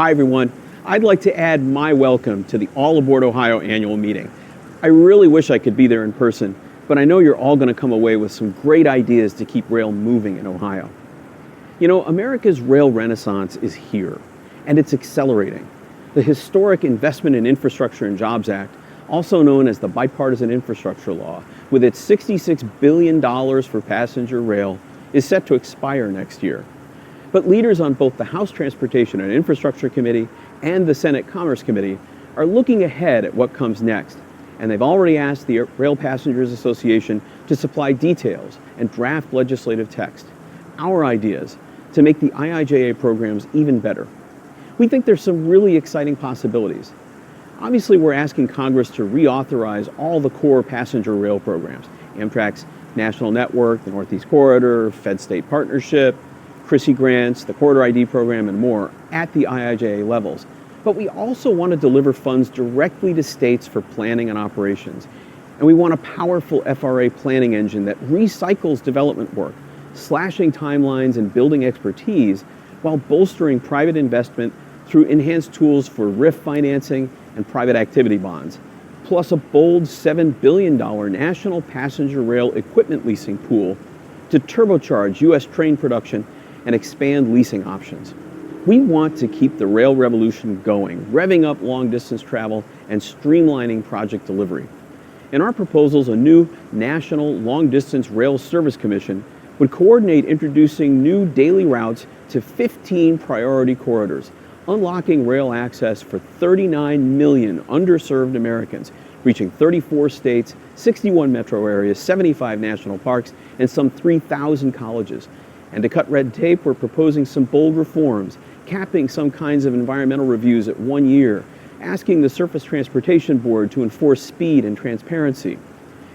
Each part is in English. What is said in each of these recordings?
Hi, everyone. I'd like to add my welcome to the All Aboard Ohio annual meeting. I really wish I could be there in person, but I know you're all going to come away with some great ideas to keep rail moving in Ohio. You know, America's rail renaissance is here, and it's accelerating. The historic Investment in Infrastructure and Jobs Act, also known as the Bipartisan Infrastructure Law, with its $66 billion for passenger rail, is set to expire next year. But leaders on both the House Transportation and Infrastructure Committee and the Senate Commerce Committee are looking ahead at what comes next, and they've already asked the Rail Passengers Association to supply details and draft legislative text, our ideas, to make the IIJA programs even better. We think there's some really exciting possibilities. Obviously, we're asking Congress to reauthorize all the core passenger rail programs, Amtrak's National Network, the Northeast Corridor, Fed-State Partnership, CRISI grants, the Corridor ID program, and more at the IIJA levels. But we also want to deliver funds directly to states for planning and operations. And we want a powerful FRA planning engine that recycles development work, slashing timelines and building expertise while bolstering private investment through enhanced tools for RIF financing and private activity bonds, plus a bold $7 billion national passenger rail equipment leasing pool to turbocharge U.S. train production and expand leasing options. We want to keep the rail revolution going, revving up long-distance travel and streamlining project delivery. In our proposals, a new National Long-Distance Rail Service Commission would coordinate introducing new daily routes to 15 priority corridors, unlocking rail access for 39 million underserved Americans, reaching 34 states, 61 metro areas, 75 national parks, and some 3,000 colleges. And to cut red tape, we're proposing some bold reforms, capping some kinds of environmental reviews at 1 year, asking the Surface Transportation Board to enforce speed and transparency,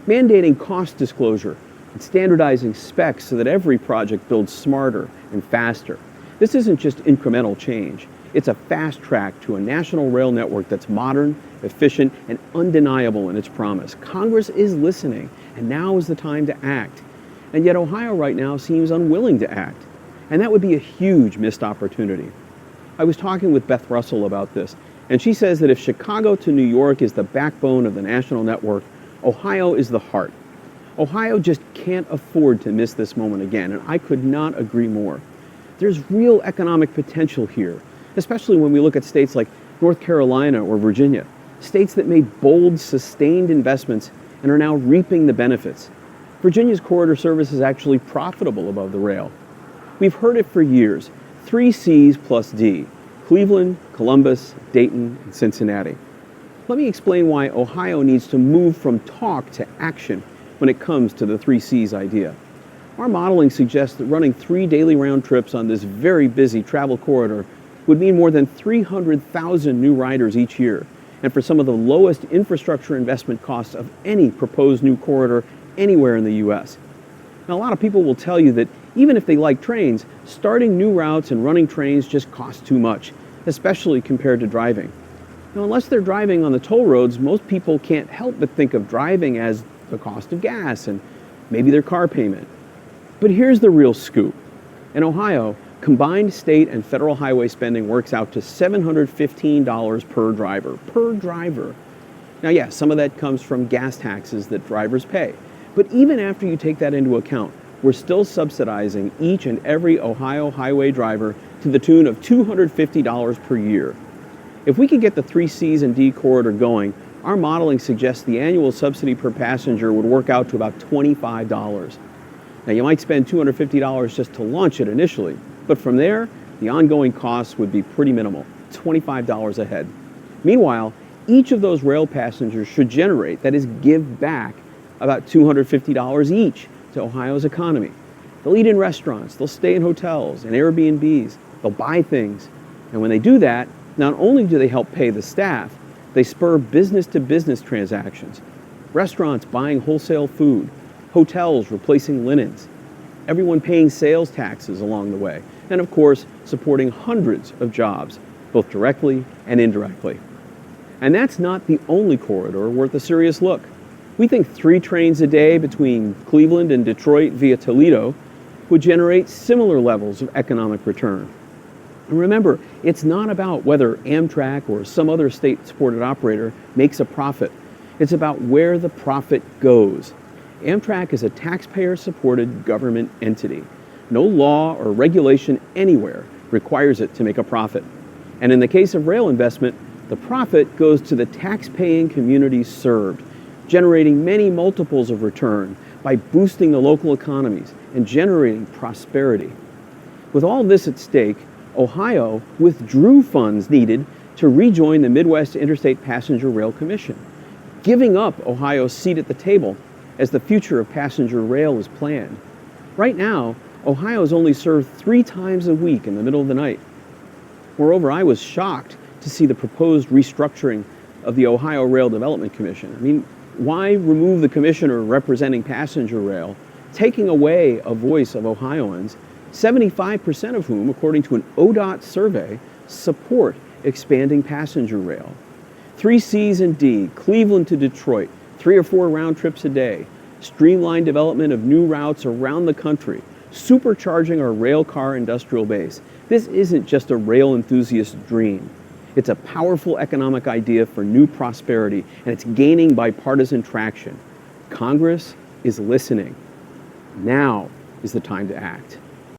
mandating cost disclosure, and standardizing specs so that every project builds smarter and faster. This isn't just incremental change. It's a fast track to a national rail network that's modern, efficient, and undeniable in its promise. Congress is listening, and now is the time to act. And yet Ohio right now seems unwilling to act. And that would be a huge missed opportunity. I was talking with Beth Russell about this, and she says that if Chicago to New York is the backbone of the national network, Ohio is the heart. Ohio just can't afford to miss this moment again, and I could not agree more. There's real economic potential here, especially when we look at states like North Carolina or Virginia, states that made bold, sustained investments and are now reaping the benefits. Virginia's corridor service is actually profitable above the rail. We've heard it for years, 3 C's plus D, Cleveland, Columbus, Dayton, and Cincinnati. Let me explain why Ohio needs to move from talk to action when it comes to the 3 C's idea. Our modeling suggests that running 3 daily round trips on this very busy travel corridor would mean more than 300,000 new riders each year, and for some of the lowest infrastructure investment costs of any proposed new corridor anywhere in the U.S. Now, a lot of people will tell you that even if they like trains, starting new routes and running trains just costs too much, especially compared to driving. Now, unless they're driving on the toll roads, most people can't help but think of driving as the cost of gas and maybe their car payment. But here's the real scoop. In Ohio, combined state and federal highway spending works out to $715 per driver. Now, yes, some of that comes from gas taxes that drivers pay. But even after you take that into account, we're still subsidizing each and every Ohio highway driver to the tune of $250 per year. If we could get the 3 C's and D corridor going, our modeling suggests the annual subsidy per passenger would work out to about $25. Now, you might spend $250 just to launch it initially, but from there, the ongoing costs would be pretty minimal, $25 a head. Meanwhile, each of those rail passengers should generate, that is, give back, about $250 each to Ohio's economy. They'll eat in restaurants, they'll stay in hotels and Airbnbs, they'll buy things. And when they do that, not only do they help pay the staff, they spur business-to-business transactions. Restaurants buying wholesale food, hotels replacing linens, everyone paying sales taxes along the way, and of course, supporting hundreds of jobs, both directly and indirectly. And that's not the only corridor worth a serious look. We think 3 trains a day between Cleveland and Detroit via Toledo would generate similar levels of economic return. And remember, it's not about whether Amtrak or some other state-supported operator makes a profit. It's about where the profit goes. Amtrak is a taxpayer-supported government entity. No law or regulation anywhere requires it to make a profit. And in the case of rail investment, the profit goes to the tax-paying communities served, generating many multiples of return by boosting the local economies and generating prosperity. With all this at stake, Ohio withdrew funds needed to rejoin the Midwest Interstate Passenger Rail Commission, giving up Ohio's seat at the table as the future of passenger rail is planned. Right now, Ohio is only served 3 times a week in the middle of the night. Moreover, I was shocked to see the proposed restructuring of the Ohio Rail Development Commission. I mean, why remove the commissioner representing passenger rail, taking away a voice of Ohioans, 75% of whom, according to an ODOT survey, support expanding passenger rail? 3 C's and D, Cleveland to Detroit, 3 or 4 round trips a day, streamlined development of new routes around the country, supercharging our rail car industrial base. This isn't just a rail enthusiast dream. It's a powerful economic idea for new prosperity, and it's gaining bipartisan traction. Congress is listening. Now is the time to act.